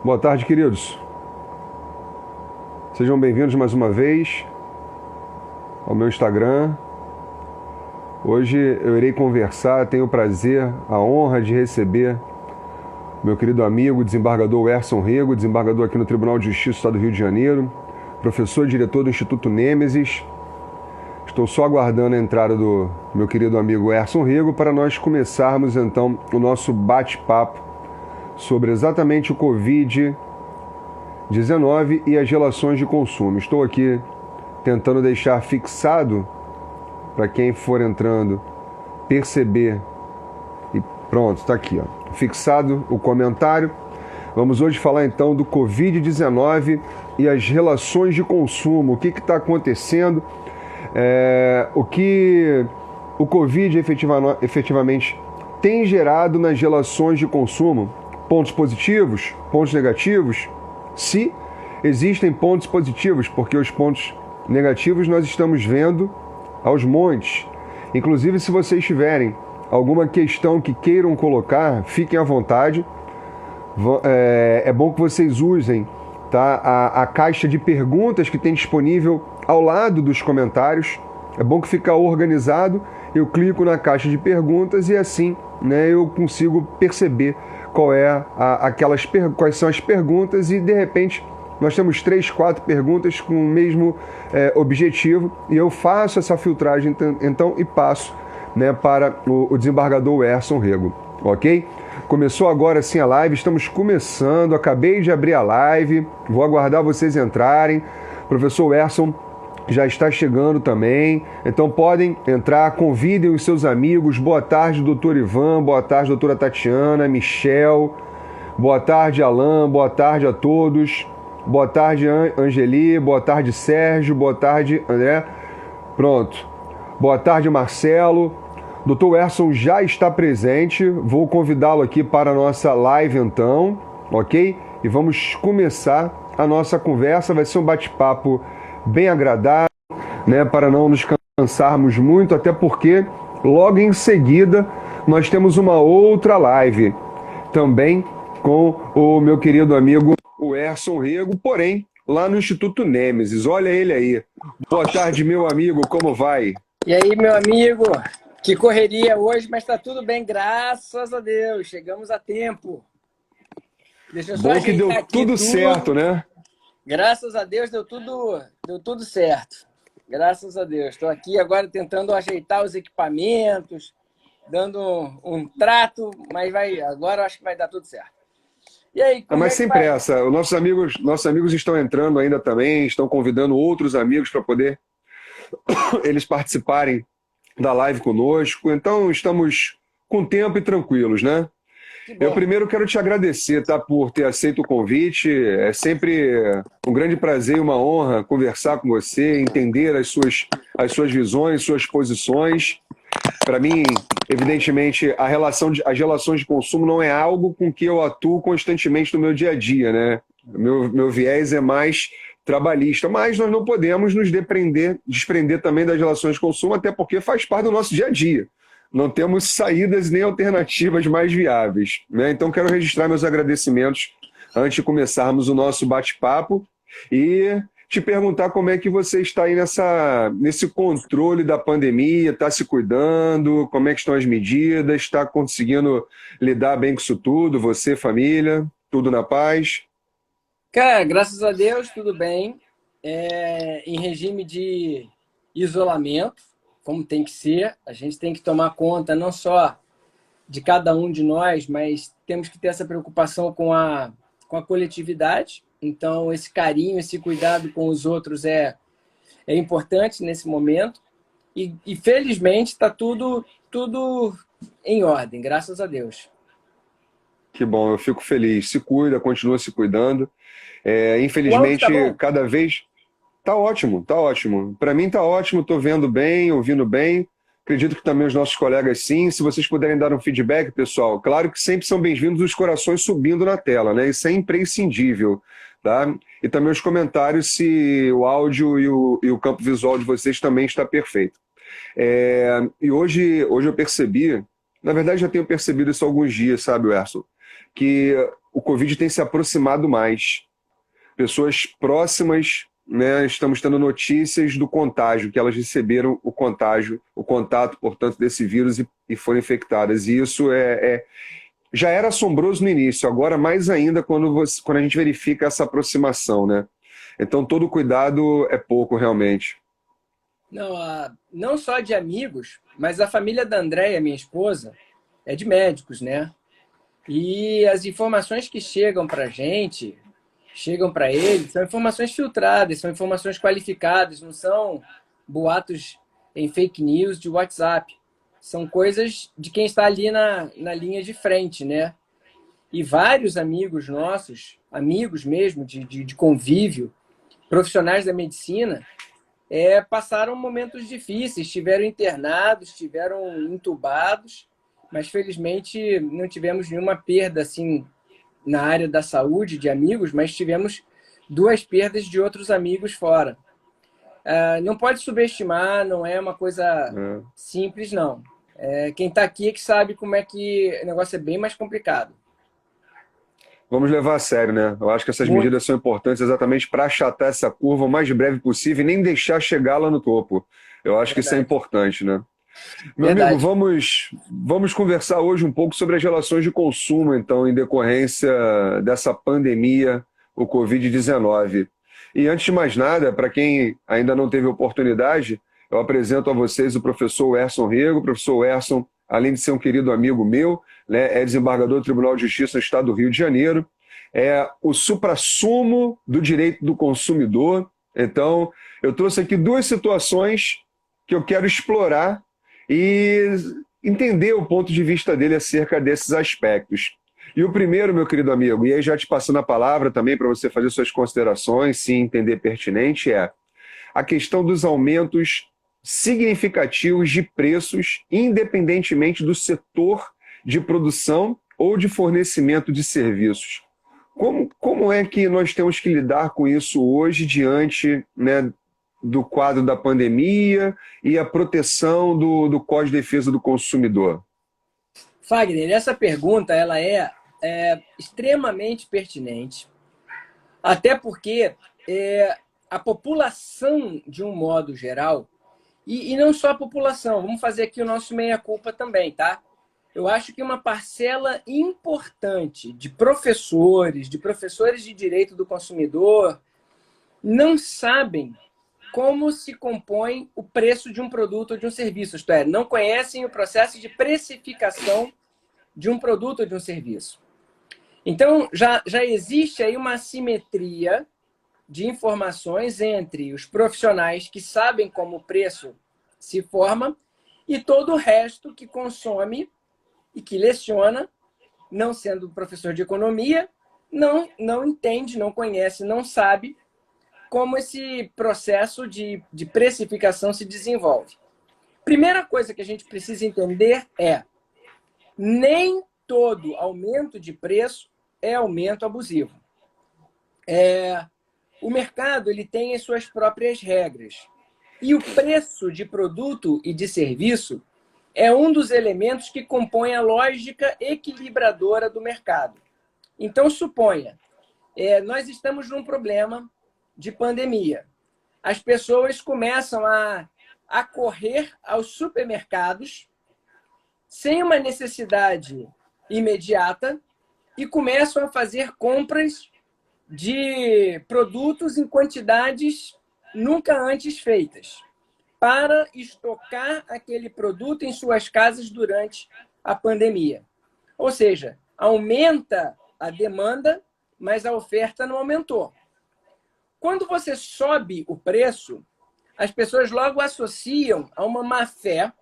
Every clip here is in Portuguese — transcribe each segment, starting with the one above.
Boa tarde, queridos. Sejam bem-vindos mais uma vez ao meu Instagram. Hoje eu irei conversar, tenho o prazer, a honra de receber meu querido amigo, desembargador Erson Rego, desembargador aqui no Tribunal de Justiça do Estado do Rio de Janeiro, professor e diretor do Instituto Nêmesis. Estou só aguardando a entrada do meu querido amigo Erson Rego para nós começarmos então o nosso bate-papo sobre exatamente o Covid-19 e as relações de consumo. Estou aqui tentando deixar fixado para quem for entrando perceber. E pronto, está aqui, ó, fixado o comentário. Vamos hoje falar então do Covid-19 e as relações de consumo. O que está acontecendo? O que o Covid efetivamente tem gerado nas relações de consumo. Pontos positivos, pontos negativos. Se existem pontos positivos, porque os pontos negativos nós estamos vendo aos montes. Inclusive, se vocês tiverem alguma questão que queiram colocar, fiquem à vontade. É bom que vocês usem, tá, a caixa de perguntas que tem disponível ao lado dos comentários. É bom que fica organizado. Eu clico na caixa de perguntas e assim, né, eu consigo perceber quais são as perguntas e de repente nós temos 3, 4 perguntas com o mesmo objetivo e eu faço essa filtragem então e passo, né, para o desembargador Erson Rego, ok? Começou agora sim a live, estamos começando, acabei de abrir a live, vou aguardar vocês entrarem. Professor Erson já está chegando também, então podem entrar, convidem os seus amigos. Boa tarde, doutor Ivan, boa tarde, doutora Tatiana, Michel, boa tarde, Alain, boa tarde a todos, boa tarde, Angeli, boa tarde, Sérgio, boa tarde, André, pronto, boa tarde, Marcelo. Doutor Erson já está presente, vou convidá-lo aqui para a nossa live então, ok? E vamos começar a nossa conversa, vai ser um bate-papo bem agradável, né, para não nos cansarmos muito, até porque logo em seguida nós temos uma outra live, também com o meu querido amigo o Erson Rego, porém lá no Instituto Nêmesis. Olha ele aí. Boa tarde, meu amigo, como vai? E aí, meu amigo? Que correria hoje, mas está tudo bem, graças a Deus. Chegamos a tempo. Deixa eu só Bom que deu tudo certo, né? Graças a Deus deu tudo certo. Graças a Deus. Estou aqui agora tentando ajeitar os equipamentos, dando um trato, mas agora eu acho que vai dar tudo certo. E aí, como mas é que sem vai? pressa. Os nossos amigos estão entrando ainda também, estão convidando outros amigos para poder eles participarem da live conosco. Então estamos com tempo e tranquilos, né? Eu primeiro quero te agradecer, tá, por ter aceito o convite. É sempre um grande prazer e uma honra conversar com você, entender as suas visões, suas posições. Para mim, evidentemente, as relações de consumo não é algo com que eu atuo constantemente no meu dia a dia, né? Meu viés é mais trabalhista, mas nós não podemos nos desprender também das relações de consumo, até porque faz parte do nosso dia a dia. Não temos saídas nem alternativas mais viáveis, né? Então, quero registrar meus agradecimentos antes de começarmos o nosso bate-papo e te perguntar como é que você está aí nesse controle da pandemia, está se cuidando, como é que estão as medidas, está conseguindo lidar bem com isso tudo, você, família, tudo na paz? Cara, graças a Deus, tudo bem. Em regime de isolamento, como tem que ser. A gente tem que tomar conta não só de cada um de nós, mas temos que ter essa preocupação com a coletividade. Então, esse carinho, esse cuidado com os outros é importante nesse momento. E felizmente, está tudo em ordem, graças a Deus. Que bom, eu fico feliz. Se cuida, continua se cuidando. Infelizmente, cada vez... Tá ótimo, tá ótimo. Para mim tá ótimo, tô vendo bem, ouvindo bem. Acredito que também os nossos colegas sim. Se vocês puderem dar um feedback, pessoal, claro que sempre são bem-vindos os corações subindo na tela, né? Isso é imprescindível, tá? E também os comentários se o áudio e o campo visual de vocês também está perfeito. E hoje eu percebi, na verdade já tenho percebido isso há alguns dias, sabe, Erson? Que o Covid tem se aproximado mais. Pessoas próximas, né, estamos tendo notícias do contágio, que elas receberam o contágio, o contato, portanto, desse vírus e foram infectadas. E isso já era assombroso no início, agora mais ainda quando a gente verifica essa aproximação, né? Então, todo cuidado é pouco, realmente. Não, não só de amigos, mas a família da Andréia, minha esposa, é de médicos, né? E as informações que chegam para a gente, chegam para eles, são informações filtradas, são informações qualificadas, não são boatos em fake news de WhatsApp. São coisas de quem está ali na linha de frente, né? E vários amigos nossos, amigos mesmo de convívio, profissionais da medicina, passaram momentos difíceis, estiveram internados, estiveram entubados, mas felizmente não tivemos nenhuma perda assim na área da saúde de amigos, mas tivemos 2 perdas de outros amigos fora. Não pode subestimar, não é uma coisa simples, não. Quem está aqui é que sabe como é que o negócio é bem mais complicado. Vamos levar a sério, né? Eu acho que essas Muito. medidas são importantes exatamente para achatar essa curva o mais breve possível e nem deixar chegar lá no topo. Eu acho que isso é Verdade. importante, né? Meu amigo, Verdade. vamos conversar hoje um pouco sobre as relações de consumo, então, em decorrência dessa pandemia, o Covid-19. E antes de mais nada, para quem ainda não teve oportunidade, eu apresento a vocês o professor Erson Rego. O professor Erson, além de ser um querido amigo meu, né, é desembargador do Tribunal de Justiça no Estado do Rio de Janeiro, é o suprassumo do direito do consumidor. Então, eu trouxe aqui 2 situações que eu quero explorar e entender o ponto de vista dele acerca desses aspectos. E o primeiro, meu querido amigo, e aí já te passando a palavra também para você fazer suas considerações, se entender pertinente, é a questão dos aumentos significativos de preços, independentemente do setor de produção ou de fornecimento de serviços. Como é que nós temos que lidar com isso hoje diante, né, do quadro da pandemia e a proteção do Código de Defesa do Consumidor? Fagner, essa pergunta ela extremamente pertinente, até porque a população, de um modo geral, e não só a população, vamos fazer aqui o nosso meia-culpa também, tá? Eu acho que uma parcela importante de professores de direito do consumidor, não sabem como se compõe o preço de um produto ou de um serviço, isto é, não conhecem o processo de precificação de um produto ou de um serviço. Então, já existe aí uma assimetria de informações entre os profissionais que sabem como o preço se forma e todo o resto que consome e que leciona, não sendo professor de economia, não entende, não conhece, não sabe como esse processo de precificação se desenvolve. Primeira coisa que a gente precisa entender nem todo aumento de preço é aumento abusivo. O mercado ele tem as suas próprias regras. E o preço de produto e de serviço é um dos elementos que compõe a lógica equilibradora do mercado. Então, suponha, nós estamos num problema de pandemia. As pessoas começam a correr aos supermercados sem uma necessidade imediata e começam a fazer compras de produtos em quantidades nunca antes feitas, para estocar aquele produto em suas casas durante a pandemia. Ou seja, aumenta a demanda, mas a oferta não aumentou. Quando você sobe o preço, as pessoas logo associam a uma má-fé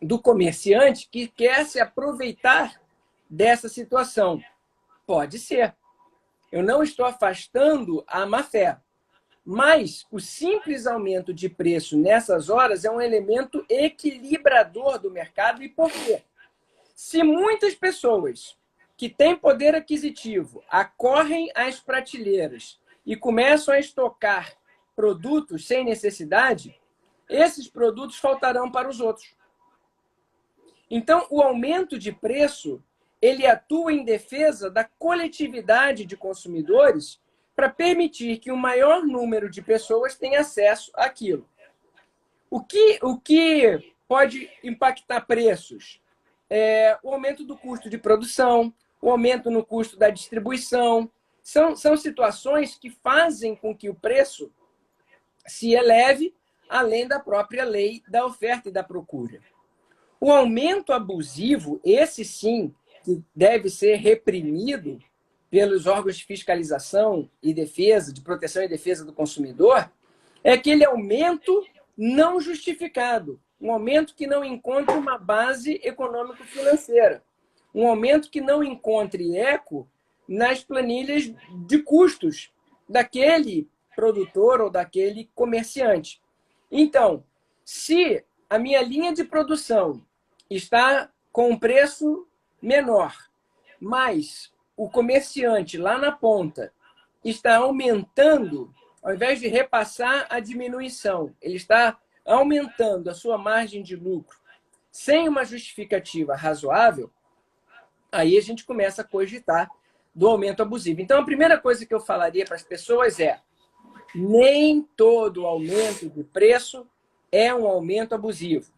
do comerciante que quer se aproveitar dessa situação. Pode ser. Eu não estou afastando a má-fé. Mas o simples aumento de preço nessas horas é um elemento equilibrador do mercado. E por quê? Se muitas pessoas que têm poder aquisitivo acorrem às prateleiras e começam a estocar produtos sem necessidade, esses produtos faltarão para os outros. Então, o aumento de preço ele atua em defesa da coletividade de consumidores para permitir que o maior número de pessoas tenha acesso àquilo. O que pode impactar preços? O aumento do custo de produção, o aumento no custo da distribuição. São situações que fazem com que o preço se eleve além da própria lei da oferta e da procura. O aumento abusivo, esse sim, que deve ser reprimido pelos órgãos de fiscalização e defesa, de proteção e defesa do consumidor, é aquele aumento não justificado, um aumento que não encontra uma base econômico-financeira, um aumento que não encontre eco nas planilhas de custos daquele produtor ou daquele comerciante. Então, se a minha linha de produção está com um preço menor, mas o comerciante lá na ponta está aumentando, ao invés de repassar a diminuição, ele está aumentando a sua margem de lucro sem uma justificativa razoável, aí a gente começa a cogitar do aumento abusivo. Então, a primeira coisa que eu falaria para as pessoas é: nem todo aumento de preço é um aumento abusivo.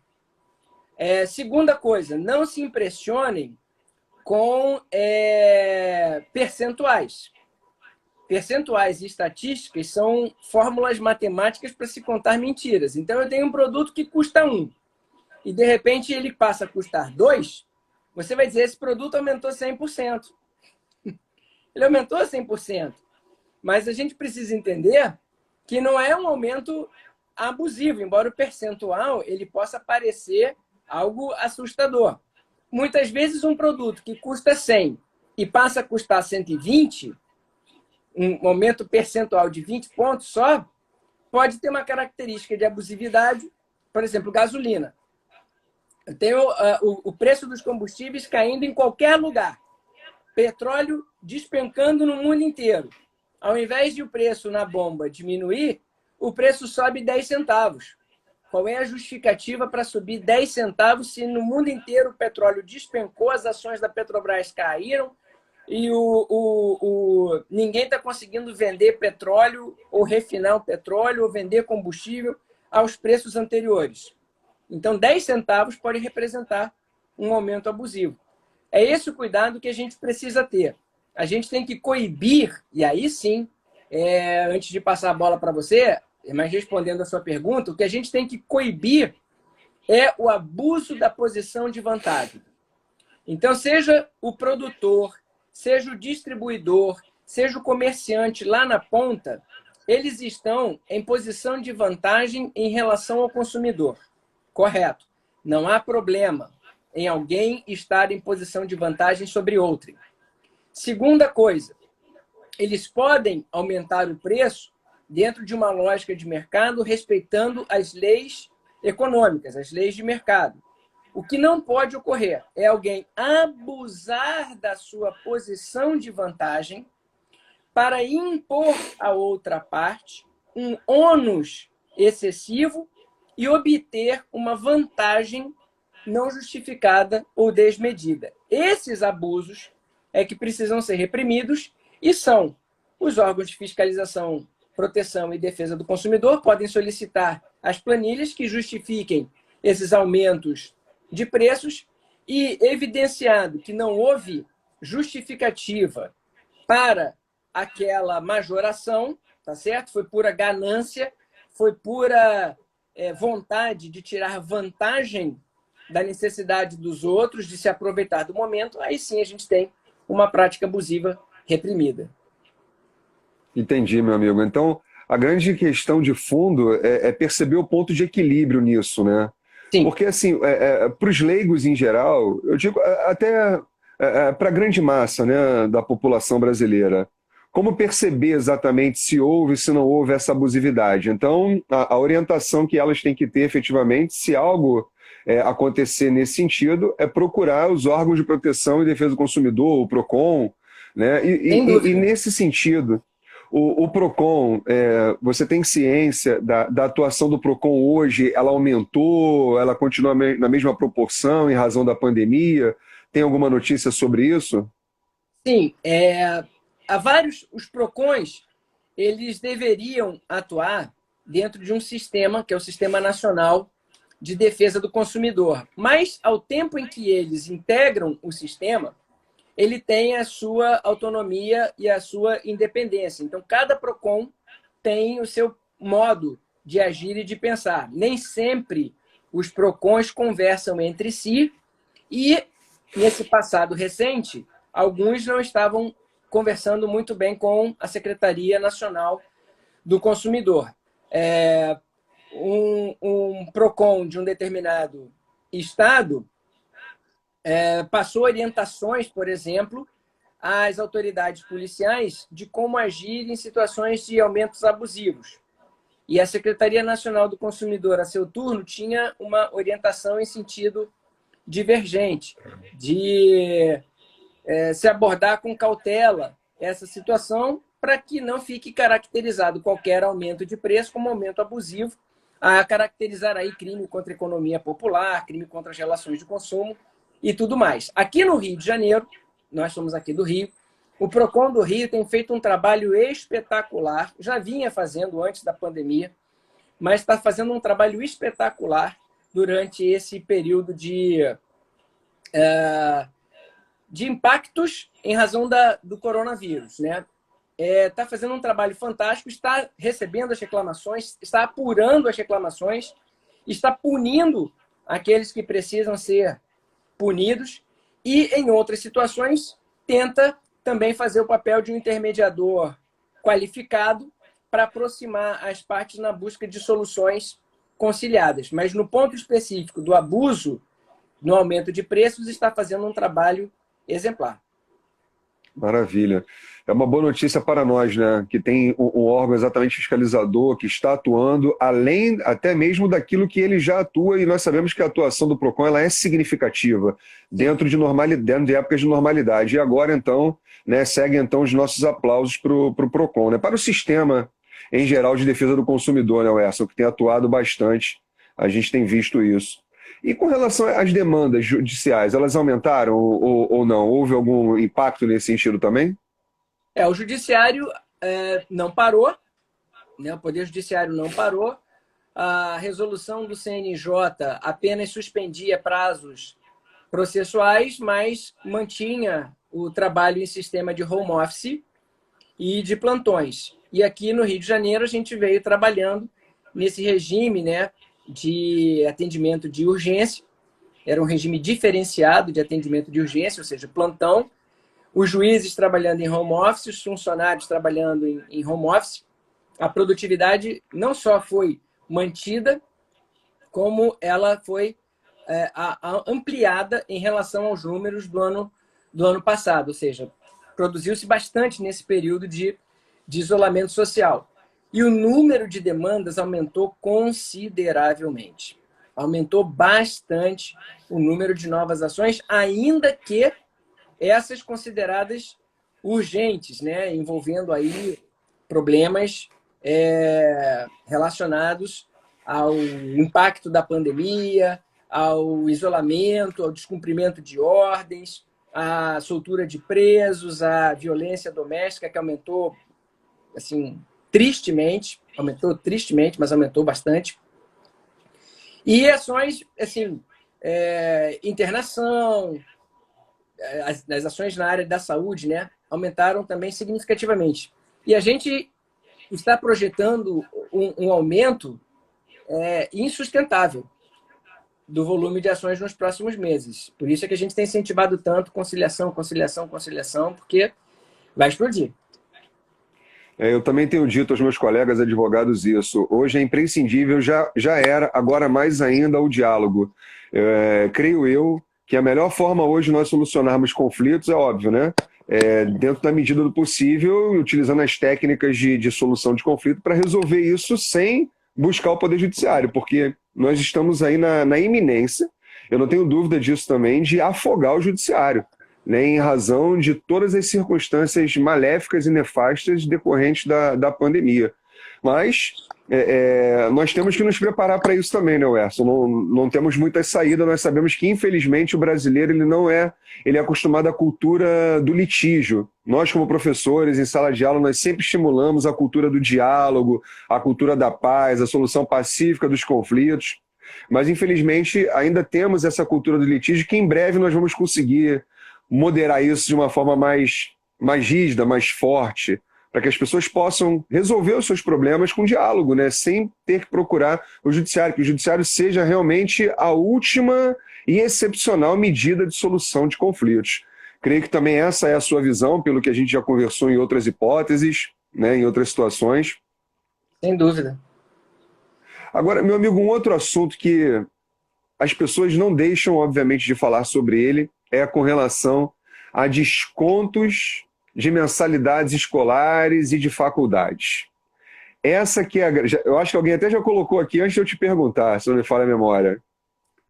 Segunda coisa, não se impressionem com percentuais. Percentuais e estatísticas são fórmulas matemáticas para se contar mentiras. Então, eu tenho um produto que custa 1 e, de repente, ele passa a custar 2, você vai dizer: esse produto aumentou 100%. Ele aumentou 100%. Mas a gente precisa entender que não é um aumento abusivo, embora o percentual ele possa parecer algo assustador. Muitas vezes um produto que custa 100 e passa a custar 120, um aumento percentual de 20 pontos só, pode ter uma característica de abusividade, por exemplo, gasolina. Eu tenho o preço dos combustíveis caindo em qualquer lugar. Petróleo despencando no mundo inteiro. Ao invés de o preço na bomba diminuir, o preço sobe 10 centavos. Qual é a justificativa para subir 10 centavos se no mundo inteiro o petróleo despencou, as ações da Petrobras caíram e ninguém está conseguindo vender petróleo ou refinar o petróleo ou vender combustível aos preços anteriores? Então, 10 centavos pode representar um aumento abusivo. É esse o cuidado que a gente precisa ter. A gente tem que coibir, e aí sim, antes de passar a bola para você, mas respondendo a sua pergunta, o que a gente tem que coibir é o abuso da posição de vantagem. Então, seja o produtor, seja o distribuidor, seja o comerciante lá na ponta, eles estão em posição de vantagem em relação ao consumidor. Correto. Não há problema em alguém estar em posição de vantagem sobre outrem. Segunda coisa, eles podem aumentar o preço dentro de uma lógica de mercado, respeitando as leis econômicas, as leis de mercado. O que não pode ocorrer é alguém abusar da sua posição de vantagem para impor à outra parte um ônus excessivo e obter uma vantagem não justificada ou desmedida. Esses abusos é que precisam ser reprimidos e são os órgãos de fiscalização, proteção e defesa do consumidor podem solicitar as planilhas que justifiquem esses aumentos de preços e, evidenciado que não houve justificativa para aquela majoração, tá certo? Foi pura ganância, foi pura vontade de tirar vantagem da necessidade dos outros, de se aproveitar do momento, aí sim a gente tem uma prática abusiva reprimida. Entendi, meu amigo. Então, a grande questão de fundo é perceber o ponto de equilíbrio nisso, né? Sim. Porque, assim, para os leigos em geral, eu digo até para a grande massa, né, da população brasileira, como perceber exatamente se houve e se não houve essa abusividade? Então, a orientação que elas têm que ter efetivamente, se algo acontecer nesse sentido, é procurar os órgãos de proteção e defesa do consumidor, o PROCON, né? E nesse sentido, o PROCON, você tem ciência da atuação do PROCON hoje? Ela aumentou? Ela continua na mesma proporção em razão da pandemia? tem alguma notícia sobre isso? Sim, há vários, os PROCONs, eles deveriam atuar dentro de um sistema, que é o Sistema Nacional de Defesa do Consumidor. Mas, ao tempo em que eles integram o sistema, ele tem a sua autonomia e a sua independência. Então, cada PROCON tem o seu modo de agir e de pensar. Nem sempre os PROCONs conversam entre si e, nesse passado recente, alguns não estavam conversando muito bem com a Secretaria Nacional do Consumidor. Um PROCON de um determinado estado passou orientações, por exemplo, às autoridades policiais de como agir em situações de aumentos abusivos. E a Secretaria Nacional do Consumidor, a seu turno, tinha uma orientação em sentido divergente, de se abordar com cautela essa situação para que não fique caracterizado qualquer aumento de preço como aumento abusivo, a caracterizar aí crime contra a economia popular, crime contra as relações de consumo e tudo mais. Aqui no Rio de Janeiro, nós somos aqui do Rio, o PROCON do Rio tem feito um trabalho espetacular, já vinha fazendo antes da pandemia, mas está fazendo um trabalho espetacular durante esse período de impactos em razão do coronavírus, né? Está fazendo um trabalho fantástico, está recebendo as reclamações, está apurando as reclamações, está punindo aqueles que precisam ser punidos e, em outras situações, tenta também fazer o papel de um intermediador qualificado para aproximar as partes na busca de soluções conciliadas. Mas no ponto específico do abuso, no aumento de preços, está fazendo um trabalho exemplar. Maravilha. É uma boa notícia para nós, né? Que tem um órgão exatamente fiscalizador que está atuando além até mesmo daquilo que ele já atua, e nós sabemos que a atuação do PROCON ela é significativa dentro de épocas de normalidade. E agora, então, né, seguem então os nossos aplausos para o PROCON, né? Para o sistema em geral de defesa do consumidor, né, Werson, que tem atuado bastante, a gente tem visto isso. E com relação às demandas judiciais, elas aumentaram ou não? Houve algum impacto nesse sentido também? O judiciário não parou, né? O Poder Judiciário não parou. A resolução do CNJ apenas suspendia prazos processuais, mas mantinha o trabalho em sistema de home office e de plantões. E aqui no Rio de Janeiro a gente veio trabalhando nesse regime, né, de atendimento de urgência. Era um regime diferenciado de atendimento de urgência, ou seja, plantão. Os juízes trabalhando em home office, os funcionários trabalhando em home office. A produtividade não só foi mantida, como ela foi ampliada em relação aos números do ano passado. Ou seja, produziu-se bastante nesse período de isolamento social. E o número de demandas aumentou consideravelmente. Aumentou bastante o número de novas ações, ainda que essas consideradas urgentes, né, envolvendo aí problemas relacionados ao impacto da pandemia, ao isolamento, ao descumprimento de ordens, à soltura de presos, à violência doméstica, que aumentou, assim, tristemente, mas aumentou bastante. E ações, assim, internação, as ações na área da saúde, né, aumentaram também significativamente. E a gente está projetando um aumento insustentável do volume de ações nos próximos meses. Por isso é que a gente tem incentivado tanto conciliação, porque vai explodir. Eu também tenho dito aos meus colegas advogados isso. Hoje é imprescindível, já era, agora mais ainda, o diálogo. Creio eu que a melhor forma hoje de nós solucionarmos conflitos é óbvio, né? Dentro da medida do possível, utilizando as técnicas de solução de conflito para resolver isso sem buscar o Poder Judiciário, porque nós estamos aí na iminência, eu não tenho dúvida disso também, de afogar o Judiciário, né, em razão de todas as circunstâncias maléficas e nefastas decorrentes da pandemia. Mas nós temos que nos preparar para isso também, né, Werson? Não temos muita saída, nós sabemos que, infelizmente, o brasileiro ele é acostumado à cultura do litígio. Nós, como professores, em sala de aula, nós sempre estimulamos a cultura do diálogo, a cultura da paz, a solução pacífica dos conflitos. Mas, infelizmente, ainda temos essa cultura do litígio que em breve nós vamos conseguir moderar isso de uma forma mais rígida, mais forte, para que as pessoas possam resolver os seus problemas com diálogo, né? Sem ter que procurar o judiciário, que o judiciário seja realmente a última e excepcional medida de solução de conflitos. Creio que também essa é a sua visão, pelo que a gente já conversou em outras hipóteses, né, em outras situações. Sem dúvida. Agora, meu amigo, um outro assunto que as pessoas não deixam, obviamente, de falar sobre ele é com relação a descontos de mensalidades escolares e de faculdades. Essa que é eu acho que alguém até já colocou aqui antes de eu te perguntar, se não me falha a memória.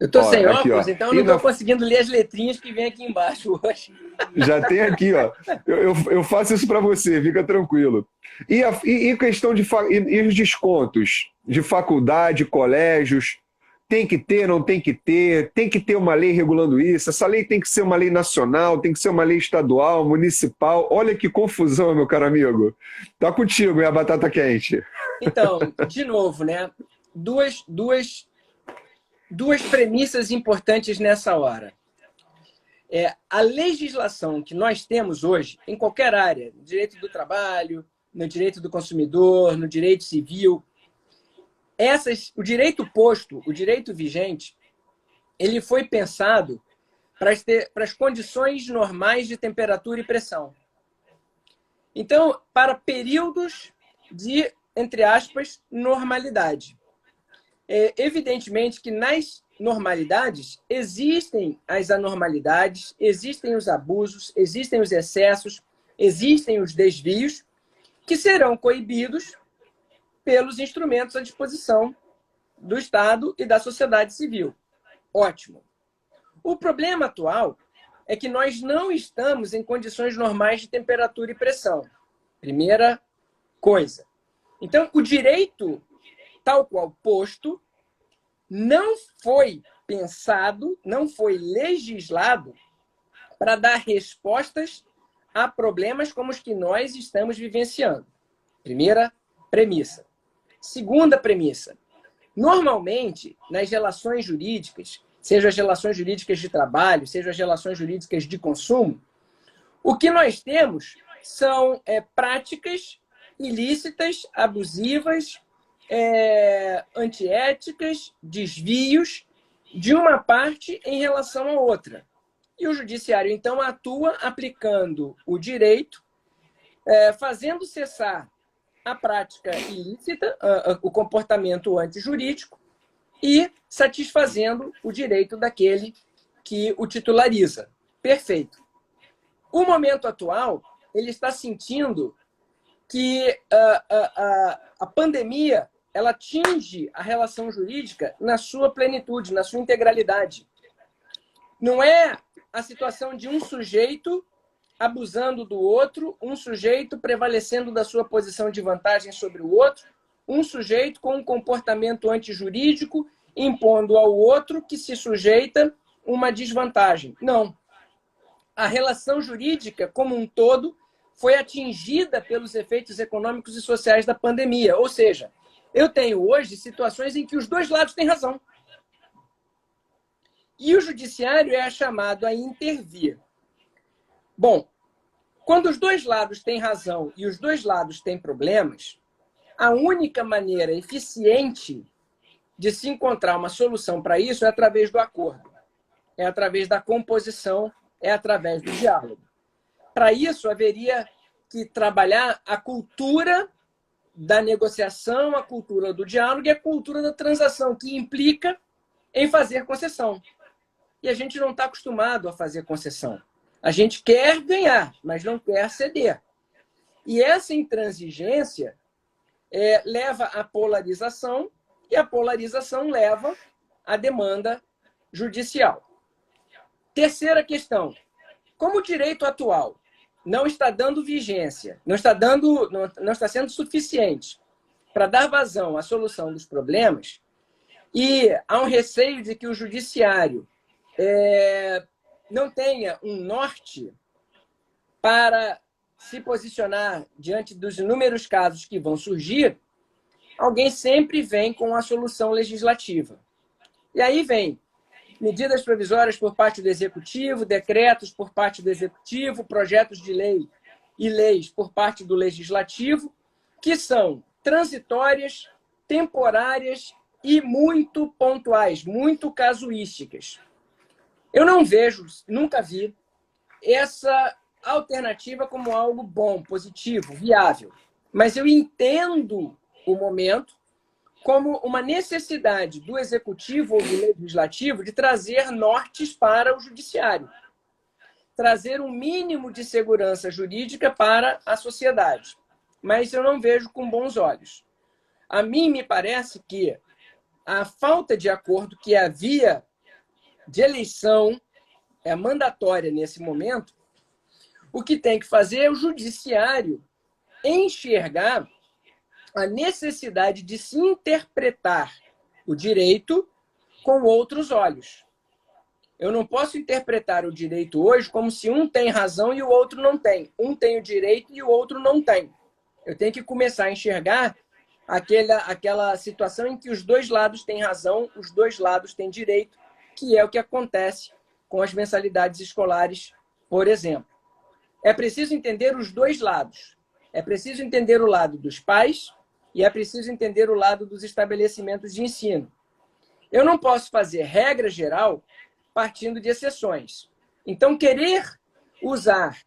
Eu estou sem Aqui, óculos, ó. então eu não estou conseguindo ler as letrinhas que vem aqui embaixo hoje. Já tem aqui, ó. Eu faço isso para você, fica tranquilo. E questão e os descontos de faculdade, colégios, tem que ter, não tem que ter uma lei regulando isso, essa lei tem que ser uma lei nacional, tem que ser uma lei estadual, municipal. Olha que confusão, meu caro amigo. Tá contigo, é a batata quente. Então, de novo, né? Duas premissas importantes nessa hora. A legislação que nós temos hoje, em qualquer área, no direito do trabalho, no direito do consumidor, no direito civil, o direito posto, o direito vigente, ele foi pensado para as condições normais de temperatura e pressão. Então, para períodos de, entre aspas, normalidade. Evidentemente que nas normalidades existem as anormalidades, existem os abusos, existem os excessos, existem os desvios que serão coibidos pelos instrumentos à disposição do Estado e da sociedade civil. Ótimo. O problema atual é que nós não estamos em condições normais de temperatura e pressão. Primeira coisa. Então, o direito, tal qual posto, não foi pensado, não foi legislado para dar respostas a problemas como os que nós estamos vivenciando. Primeira premissa. Segunda premissa. Normalmente, nas relações jurídicas, sejam as relações jurídicas de trabalho, sejam as relações jurídicas de consumo, o que nós temos são práticas ilícitas, abusivas, antiéticas, desvios de uma parte em relação à outra. E o judiciário, então, atua aplicando o direito, fazendo cessar a prática ilícita, o comportamento antijurídico, e satisfazendo o direito daquele que o titulariza. Perfeito. O momento atual, ele está sentindo que a pandemia ela atinge a relação jurídica na sua plenitude, na sua integralidade. Não é a situação de um sujeito abusando do outro, um sujeito prevalecendo da sua posição de vantagem sobre o outro, um sujeito com um comportamento antijurídico impondo ao outro que se sujeita uma desvantagem. Não. A relação jurídica, como um todo, foi atingida pelos efeitos econômicos e sociais da pandemia. Ou seja, eu tenho hoje situações em que os dois lados têm razão. E o judiciário é chamado a intervir. Bom, quando os dois lados têm razão e os dois lados têm problemas, a única maneira eficiente de se encontrar uma solução para isso é através do acordo, é através da composição, é através do diálogo. Para isso, haveria que trabalhar a cultura da negociação, a cultura do diálogo e a cultura da transação, que implica em fazer concessão. E a gente não está acostumado a fazer concessão. A gente quer ganhar, mas não quer ceder. E essa intransigência leva à polarização, e a polarização leva à demanda judicial. Terceira questão. Como o direito atual não está dando vigência, não está sendo suficiente para dar vazão à solução dos problemas, e há um receio de que o judiciário não tenha um norte para se posicionar diante dos inúmeros casos que vão surgir, alguém sempre vem com a solução legislativa. E aí vem medidas provisórias por parte do Executivo, decretos por parte do Executivo, projetos de lei e leis por parte do Legislativo, que são transitórias, temporárias e muito pontuais, muito casuísticas. Eu não vejo, nunca vi, essa alternativa como algo bom, positivo, viável. Mas eu entendo o momento como uma necessidade do Executivo ou do Legislativo de trazer nortes para o Judiciário, trazer um mínimo de segurança jurídica para a sociedade. Mas eu não vejo com bons olhos. A mim me parece que a falta de acordo que havia de eleição mandatória nesse momento, o que tem que fazer é o Judiciário enxergar a necessidade de se interpretar o direito com outros olhos. Eu não posso interpretar o direito hoje como se um tem razão e o outro não tem. Um tem o direito e o outro não tem. Eu tenho que começar a enxergar aquela situação em que os dois lados têm razão, os dois lados têm direito, que é o que acontece com as mensalidades escolares, por exemplo. É preciso entender os dois lados. É preciso entender o lado dos pais e é preciso entender o lado dos estabelecimentos de ensino. Eu não posso fazer regra geral partindo de exceções. Então, querer usar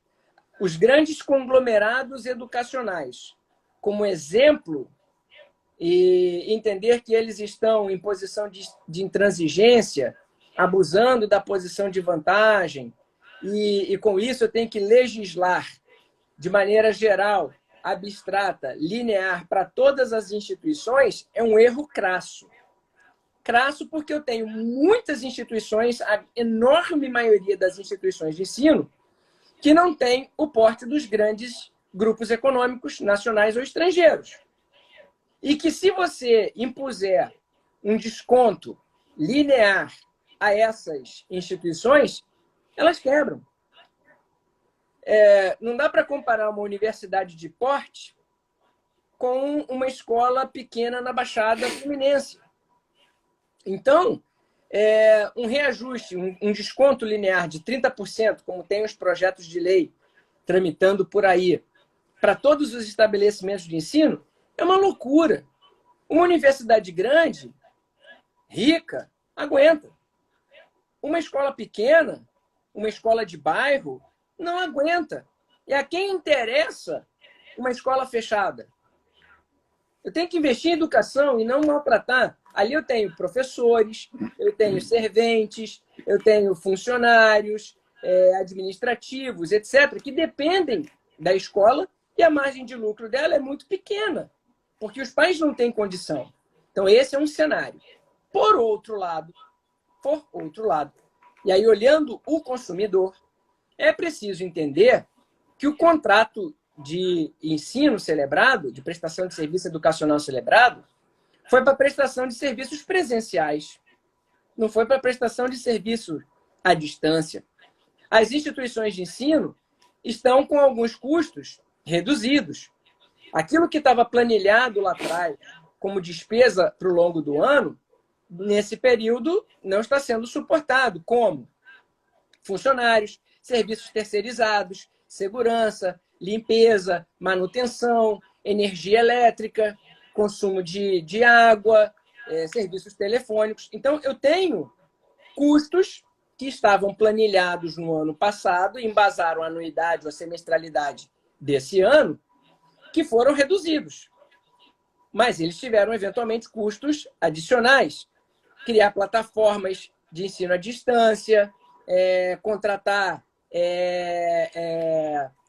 os grandes conglomerados educacionais como exemplo e entender que eles estão em posição de intransigência, abusando da posição de vantagem, e com isso eu tenho que legislar de maneira geral, abstrata, linear para todas as instituições, é um erro crasso. Crasso porque eu tenho muitas instituições, a enorme maioria das instituições de ensino, que não tem o porte dos grandes grupos econômicos nacionais ou estrangeiros. E que se você impuser um desconto linear a essas instituições, elas quebram. Não dá para comparar uma universidade de porte com uma escola pequena na Baixada Fluminense. Então, um reajuste, um desconto linear de 30%, como tem os projetos de lei tramitando por aí, para todos os estabelecimentos de ensino, é uma loucura. Uma universidade grande, rica, aguenta. Uma escola pequena, uma escola de bairro, não aguenta. E a quem interessa uma escola fechada? Eu tenho que investir em educação e não maltratar. Ali eu tenho professores, eu tenho serventes, eu tenho funcionários administrativos, etc., que dependem da escola e a margem de lucro dela é muito pequena, porque os pais não têm condição. Então, esse é um cenário. Por outro lado, e aí olhando o consumidor, é preciso entender que o contrato de ensino celebrado, de prestação de serviço educacional celebrado, foi para prestação de serviços presenciais, não foi para prestação de serviço à distância. As instituições de ensino estão com alguns custos reduzidos. Aquilo que estava planilhado lá atrás como despesa para o longo do ano, nesse período não está sendo suportado. Como? Funcionários, serviços terceirizados, segurança, limpeza, manutenção, energia elétrica, consumo de água, serviços telefônicos. Então, eu tenho custos que estavam planilhados no ano passado, embasaram a anuidade ou a semestralidade desse ano, que foram reduzidos. Mas eles tiveram, eventualmente, custos adicionais. Criar plataformas de ensino à distância, contratar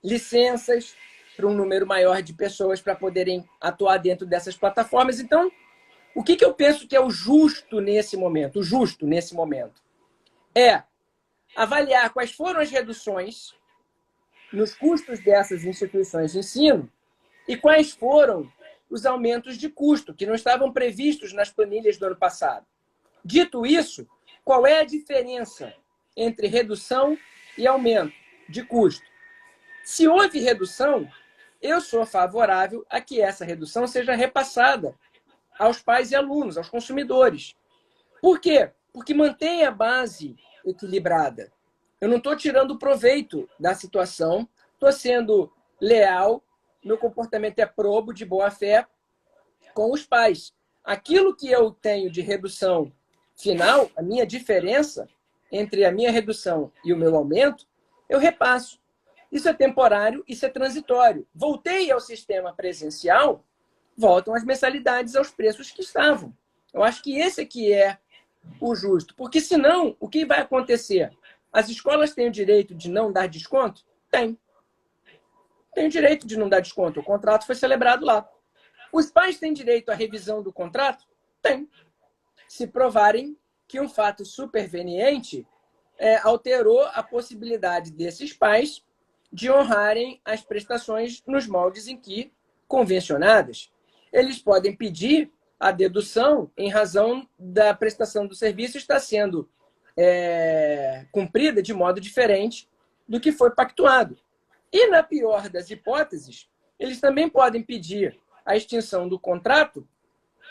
licenças para um número maior de pessoas para poderem atuar dentro dessas plataformas. Então, o que eu penso que é o justo nesse momento? O justo nesse momento é avaliar quais foram as reduções nos custos dessas instituições de ensino e quais foram os aumentos de custo, que não estavam previstos nas planilhas do ano passado. Dito isso, qual é a diferença entre redução e aumento de custo? Se houve redução, eu sou favorável a que essa redução seja repassada aos pais e alunos, aos consumidores. Por quê? Porque mantém a base equilibrada. Eu não estou tirando proveito da situação, estou sendo leal, meu comportamento é probo, de boa fé, com os pais. Aquilo que eu tenho de redução final, a minha diferença entre a minha redução e o meu aumento, eu repasso. Isso é temporário, isso é transitório. Voltei ao sistema presencial, voltam as mensalidades aos preços que estavam. Eu acho que esse aqui é o justo. Porque senão, o que vai acontecer? As escolas têm o direito de não dar desconto? Tem. Tem o direito de não dar desconto. O contrato foi celebrado lá. Os pais têm direito à revisão do contrato? Tem. Se provarem que um fato superveniente alterou a possibilidade desses pais de honrarem as prestações nos moldes em que convencionadas. Eles podem pedir a dedução em razão da prestação do serviço estar sendo cumprida de modo diferente do que foi pactuado. E, na pior das hipóteses, eles também podem pedir a extinção do contrato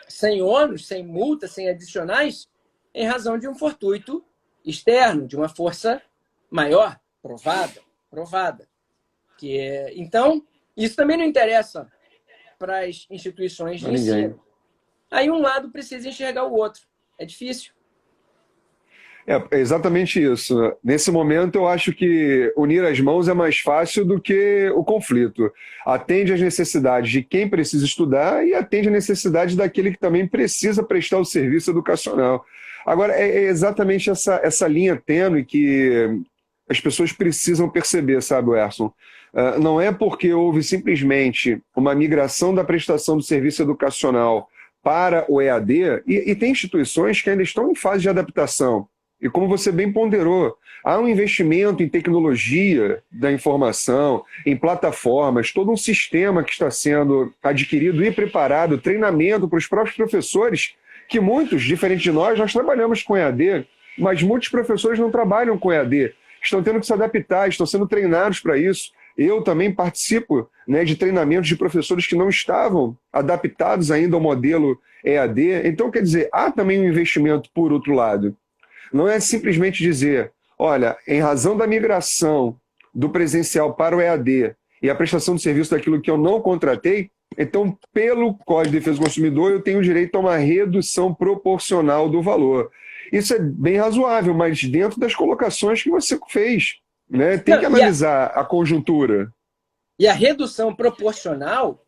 sem ônus, sem multa, sem adicionais, em razão de um fortuito externo, de uma força maior, provada. Então, isso também não interessa para as instituições de ensino. Aí um lado precisa enxergar o outro. É difícil. É exatamente isso. Nesse momento, eu acho que unir as mãos é mais fácil do que o conflito. Atende às necessidades de quem precisa estudar e atende às necessidades daquele que também precisa prestar o serviço educacional. Agora, é exatamente essa linha tênue que as pessoas precisam perceber, sabe, Werson? Não é porque houve simplesmente uma migração da prestação do serviço educacional para o EAD, e tem instituições que ainda estão em fase de adaptação. E como você bem ponderou, há um investimento em tecnologia da informação, em plataformas, todo um sistema que está sendo adquirido e preparado, treinamento para os próprios professores, que muitos, diferente de nós trabalhamos com EAD, mas muitos professores não trabalham com EAD, estão tendo que se adaptar, estão sendo treinados para isso. Eu também participo, né, de treinamentos de professores que não estavam adaptados ainda ao modelo EAD. Então, quer dizer, há também um investimento por outro lado. Não é simplesmente dizer, olha, em razão da migração do presencial para o EAD e a prestação de serviço daquilo que eu não contratei, então, pelo Código de Defesa do Consumidor, eu tenho direito a uma redução proporcional do valor. Isso é bem razoável, mas dentro das colocações que você fez, né? Tem que analisar a conjuntura. E a redução proporcional,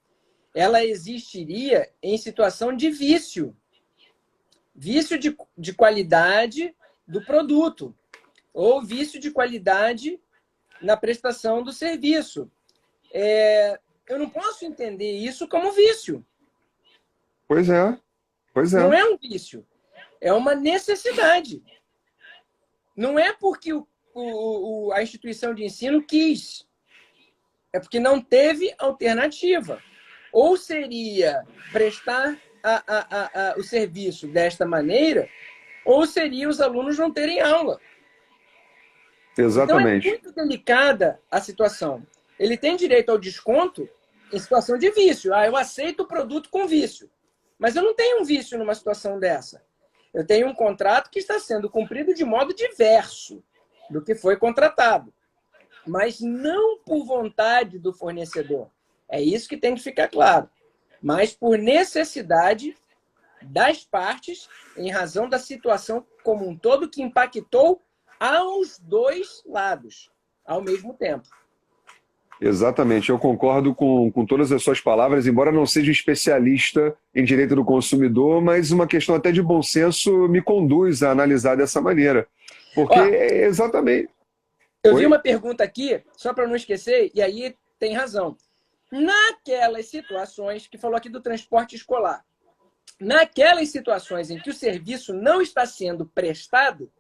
ela existiria em situação de vício. Vício de qualidade do produto, ou vício de qualidade na prestação do serviço. Eu não posso entender isso como vício. Pois é. Não é um vício, é uma necessidade. Não é porque a instituição de ensino quis, é porque não teve alternativa. Ou seria prestar o serviço desta maneira, ou seria os alunos não terem aula. Exatamente. Então é muito delicada a situação. Ele tem direito ao desconto em situação de vício. Eu aceito o produto com vício. Mas eu não tenho um vício numa situação dessa. Eu tenho um contrato que está sendo cumprido de modo diverso do que foi contratado. Mas não por vontade do fornecedor. É isso que tem que ficar claro. Mas por necessidade das partes, em razão da situação como um todo que impactou aos dois lados, ao mesmo tempo. Exatamente, eu concordo com todas as suas palavras, embora não seja especialista em direito do consumidor, mas uma questão até de bom senso me conduz a analisar dessa maneira. Porque é exatamente... Eu vi uma pergunta aqui, só para não esquecer, e aí tem razão. Naquelas situações, que falou aqui do transporte escolar, naquelas situações em que o serviço não está sendo prestado,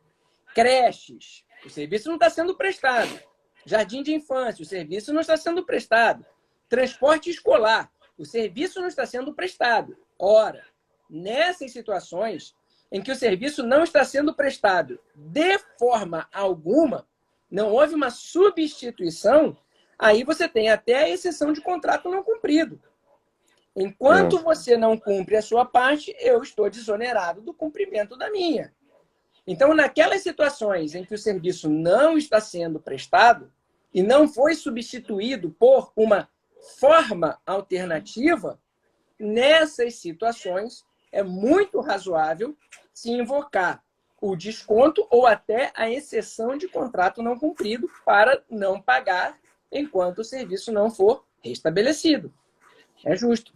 creches, o serviço não está sendo prestado. Jardim de infância, o serviço não está sendo prestado. Transporte escolar, O serviço não está sendo prestado. Ora, nessas situações em que o serviço não está sendo prestado de forma alguma, não houve uma substituição, aí você tem até a exceção de contrato não cumprido. Enquanto você não cumpre a sua parte, eu estou desonerado do cumprimento da minha. Então, naquelas situações em que o serviço não está sendo prestado e não foi substituído por uma forma alternativa, nessas situações é muito razoável se invocar o desconto ou até a exceção de contrato não cumprido para não pagar enquanto o serviço não for restabelecido. É justo.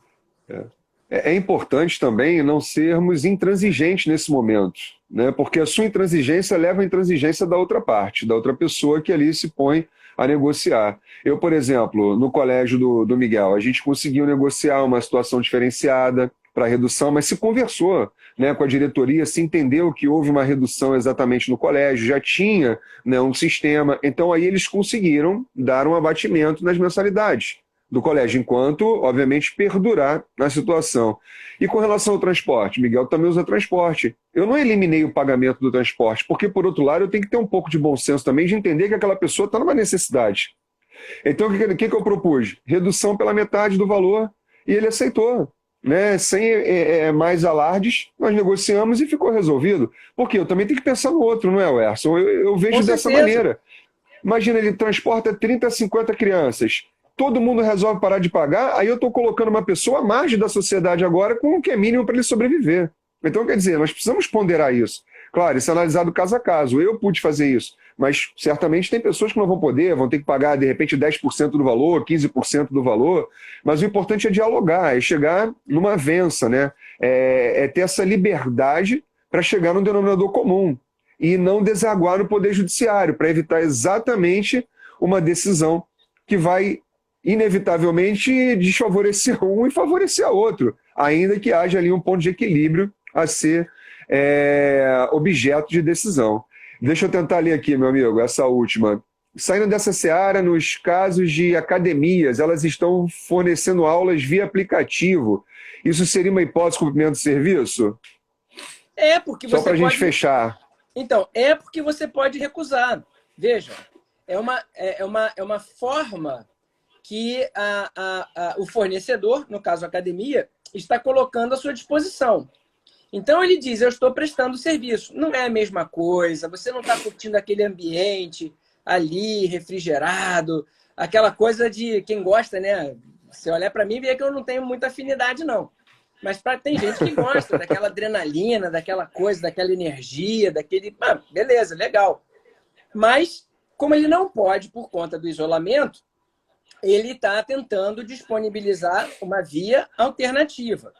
É importante também não sermos intransigentes nesse momento, né? Porque a sua intransigência leva à intransigência da outra parte, da outra pessoa que ali se põe a negociar. Eu, por exemplo, no colégio do Miguel, a gente conseguiu negociar uma situação diferenciada para redução, mas se conversou, né, com a diretoria, se entendeu que houve uma redução exatamente no colégio, já tinha, né, um sistema, então aí eles conseguiram dar um abatimento nas mensalidades do colégio, enquanto, obviamente, perdurar na situação. E com relação ao transporte, Miguel também usa transporte. Eu não eliminei o pagamento do transporte, porque, por outro lado, eu tenho que ter um pouco de bom senso também de entender que aquela pessoa está numa necessidade. Então, o que eu propus? Redução pela metade do valor, e ele aceitou. Né? Sem mais alardes, nós negociamos e ficou resolvido. Porque eu também tenho que pensar no outro, não é, Werson? Eu vejo dessa maneira. Imagina, ele transporta 30 a 50 crianças. Todo mundo resolve parar de pagar, aí eu estou colocando uma pessoa à margem da sociedade agora com o que é mínimo para ele sobreviver. Então, quer dizer, nós precisamos ponderar isso. Claro, isso é analisado caso a caso. Eu pude fazer isso, mas certamente tem pessoas que não vão poder, vão ter que pagar, de repente, 10% do valor, 15% do valor, mas o importante é dialogar, é chegar numa avença, né? É ter essa liberdade para chegar num denominador comum e não desaguar no Poder Judiciário, para evitar exatamente uma decisão que vai inevitavelmente desfavorecer um e favorecer a outro, ainda que haja ali um ponto de equilíbrio a ser objeto de decisão. Deixa eu tentar ler aqui, meu amigo, essa última. Saindo dessa seara, nos casos de academias, elas estão fornecendo aulas via aplicativo. Isso seria uma hipótese de cumprimento de serviço? Porque só para a gente fechar. Então, porque você pode recusar. Veja, é uma forma que o fornecedor, no caso a academia, está colocando à sua disposição. Então ele diz, eu estou prestando serviço. Não é a mesma coisa, você não está curtindo aquele ambiente ali, refrigerado, aquela coisa de quem gosta, né? Você olhar para mim e vê que eu não tenho muita afinidade, não. Mas tem gente que gosta daquela adrenalina, daquela coisa, daquela energia, daquele... beleza, legal. Mas, como ele não pode por conta do isolamento, ele está tentando disponibilizar uma via alternativa.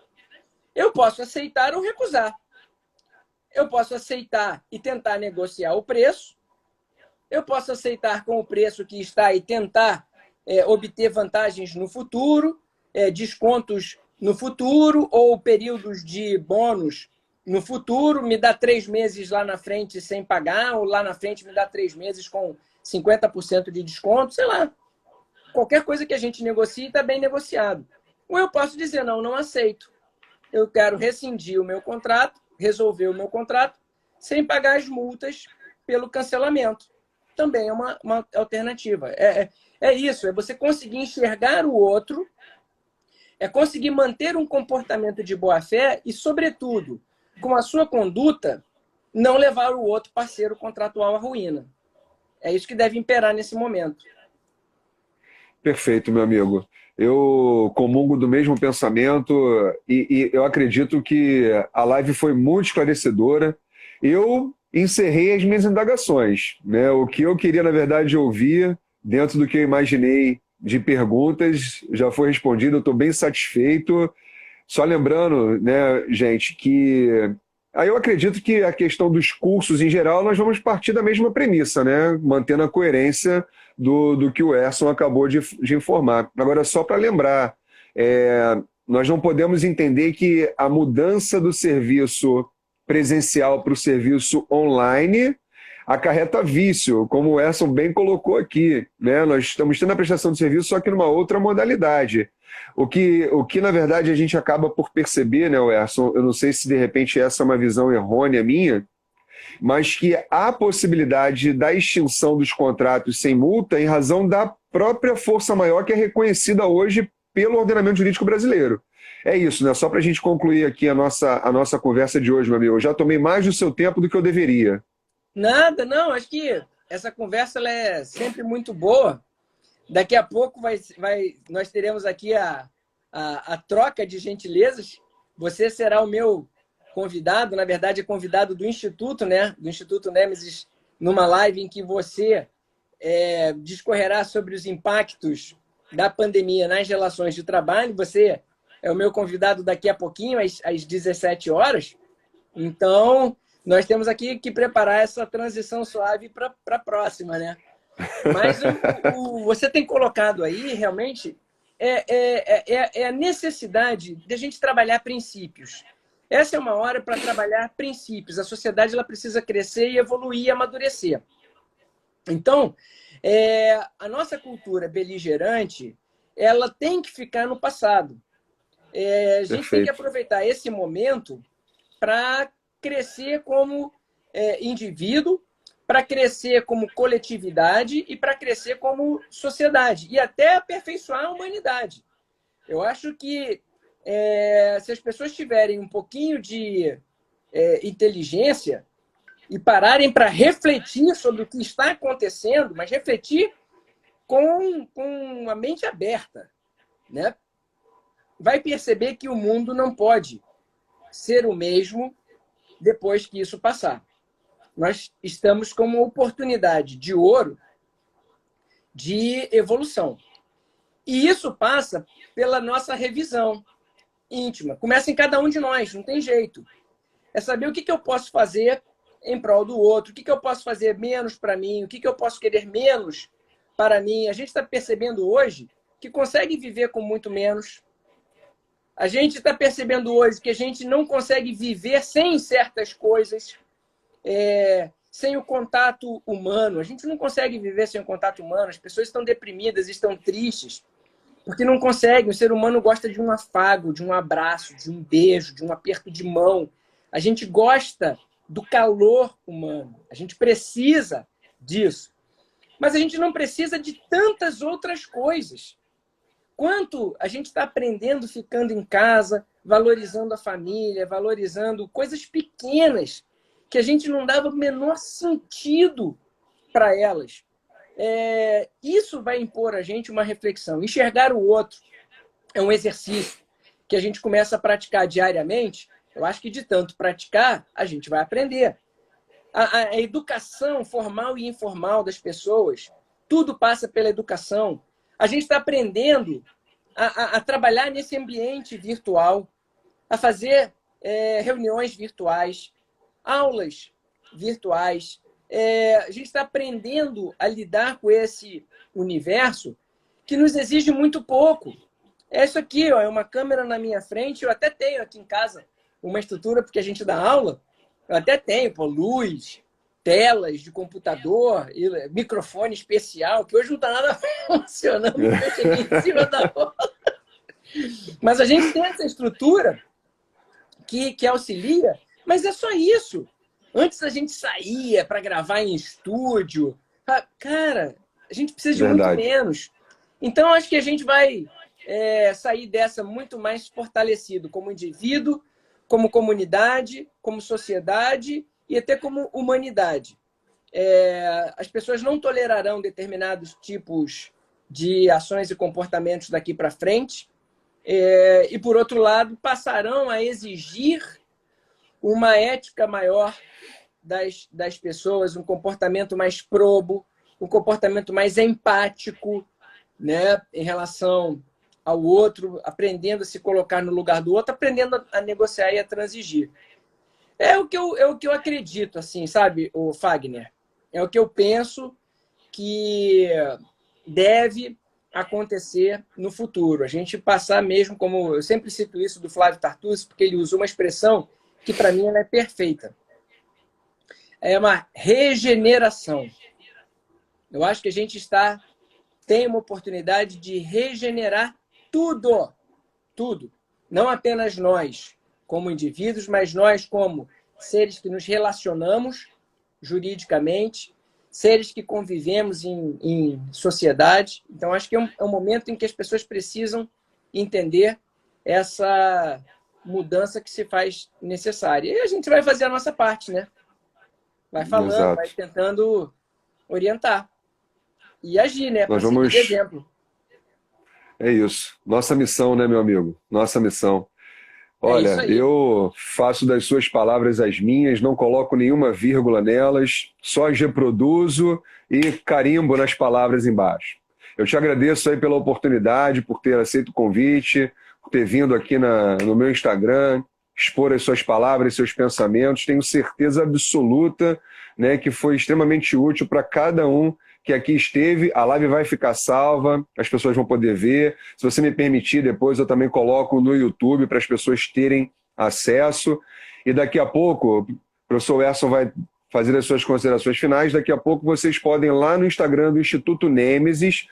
Eu posso aceitar ou recusar. Eu posso aceitar e tentar negociar o preço. Eu posso aceitar com o preço que está e tentar obter vantagens no futuro, descontos no futuro ou períodos de bônus no futuro. Me dá 3 meses lá na frente sem pagar, ou lá na frente me dá 3 meses com 50% de desconto, sei lá. Qualquer coisa que a gente negocie está bem negociado. Ou eu posso dizer, não aceito. Eu quero rescindir o meu contrato, resolver o meu contrato, sem pagar as multas pelo cancelamento. Também é uma alternativa. É isso, é você conseguir enxergar o outro, é conseguir manter um comportamento de boa-fé e, sobretudo, com a sua conduta, não levar o outro parceiro contratual à ruína. É isso que deve imperar nesse momento. Perfeito, meu amigo. Eu comungo do mesmo pensamento e eu acredito que a live foi muito esclarecedora. Eu encerrei as minhas indagações, né? O que eu queria, na verdade, ouvir, dentro do que eu imaginei de perguntas, já foi respondido. Eu estou bem satisfeito. Só lembrando, né, gente, que aí eu acredito que a questão dos cursos em geral, nós vamos partir da mesma premissa, né? Mantendo a coerência do que o Erson acabou de informar. Agora, só para lembrar, nós não podemos entender que a mudança do serviço presencial para o serviço online acarreta vício, como o Erson bem colocou aqui, né? Nós estamos tendo a prestação de serviço, só que numa outra modalidade. O que na verdade a gente acaba por perceber, né, Erson? Eu não sei se de repente essa é uma visão errônea minha, mas que há possibilidade da extinção dos contratos sem multa em razão da própria força maior que é reconhecida hoje pelo ordenamento jurídico brasileiro. É isso, né? Só para a gente concluir aqui a nossa conversa de hoje, meu amigo. Eu já tomei mais do seu tempo do que eu deveria. Nada, não, acho que essa conversa ela é sempre muito boa. Daqui a pouco nós teremos aqui a troca de gentilezas. Você será o meu convidado, na verdade, é convidado do Instituto, né? Do Instituto Nemesis, numa live em que você discorrerá sobre os impactos da pandemia nas relações de trabalho. Você é o meu convidado daqui a pouquinho, às 17 horas. Então, nós temos aqui que preparar essa transição suave para a próxima, né? Mas você tem colocado aí, realmente, a necessidade de a gente trabalhar princípios. Essa é uma hora para trabalhar princípios. A sociedade ela precisa crescer e evoluir e amadurecer. Então, a nossa cultura beligerante, ela tem que ficar no passado. A gente Perfeito. tem que aproveitar esse momento para crescer como indivíduo, para crescer como coletividade e para crescer como sociedade e até aperfeiçoar a humanidade. Eu acho que se as pessoas tiverem um pouquinho de inteligência e pararem para refletir sobre o que está acontecendo, mas refletir com a mente aberta, né? Vai perceber que o mundo não pode ser o mesmo depois que isso passar. Nós estamos com uma oportunidade de ouro de evolução. E isso passa pela nossa revisão íntima. Começa em cada um de nós, não tem jeito. É saber o que eu posso fazer em prol do outro, o que eu posso fazer menos para mim, o que eu posso querer menos para mim. A gente está percebendo hoje que consegue viver com muito menos. A gente está percebendo hoje que a gente não consegue viver sem certas coisas, sem o contato humano. A gente não consegue viver sem o contato humano. As pessoas estão deprimidas, estão tristes, porque não conseguem. O ser humano gosta de um afago, de um abraço, de um beijo, de um aperto de mão. A gente gosta do calor humano. A gente precisa disso. Mas a gente não precisa de tantas outras coisas. Quanto a gente está aprendendo ficando em casa, valorizando a família, valorizando coisas pequenas que a gente não dava o menor sentido para elas. Isso vai impor a gente uma reflexão. Enxergar o outro é um exercício que a gente começa a praticar diariamente. Eu acho que de tanto praticar, a gente vai aprender. A educação formal e informal das pessoas, tudo passa pela educação. A gente está aprendendo a trabalhar nesse ambiente virtual, a fazer reuniões virtuais, aulas virtuais. A gente está aprendendo a lidar com esse universo que nos exige muito pouco. É isso aqui, ó, é uma câmera na minha frente. Eu até tenho aqui em casa uma estrutura, porque a gente dá aula. Eu até tenho luz, telas de computador, microfone especial, que hoje não está nada funcionando, porque eu cheguei em cima da hora. Mas a gente tem essa estrutura que auxilia, mas é só isso. Antes a gente saía para gravar em estúdio. Cara, a gente precisa de muito menos. Então, acho que a gente vai sair dessa muito mais fortalecido como indivíduo, como comunidade, como sociedade e até como humanidade. As pessoas não tolerarão determinados tipos de ações e comportamentos daqui para frente. E, por outro lado, passarão a exigir uma ética maior das pessoas, um comportamento mais probo, um comportamento mais empático, né, em relação ao outro, aprendendo a se colocar no lugar do outro, aprendendo a negociar e a transigir. É o que eu acredito, assim, sabe, o Fagner? É o que eu penso que deve acontecer no futuro. A gente passar mesmo, como eu sempre cito isso do Flávio Tartucci, porque ele usou uma expressão que, para mim, ela é perfeita. é uma regeneração. Eu acho que a gente tem uma oportunidade de regenerar tudo, tudo. Não apenas nós, como indivíduos, mas nós como seres que nos relacionamos juridicamente, seres que convivemos em sociedade. Então, acho que é um momento em que as pessoas precisam entender essa mudança que se faz necessária. E a gente vai fazer a nossa parte, né? Vai falando, Exato. vai tentando orientar. E agir, né? Para Nós seguir vamos. de exemplo. É isso. Nossa missão, né, meu amigo? Nossa missão. É isso Olha, aí. eu faço das suas palavras as minhas, não coloco nenhuma vírgula nelas, só as reproduzo e carimbo nas palavras embaixo. Eu te agradeço aí pela oportunidade, por ter aceito o convite, por ter vindo aqui no meu Instagram, expor as suas palavras, seus pensamentos. Tenho certeza absoluta, né, que foi extremamente útil para cada um que aqui esteve. A live vai ficar salva, as pessoas vão poder ver. Se você me permitir, depois eu também coloco no YouTube para as pessoas terem acesso. E daqui a pouco, o professor Erson vai fazer as suas considerações finais. Daqui a pouco vocês podem ir lá no Instagram do Instituto Nêmesis,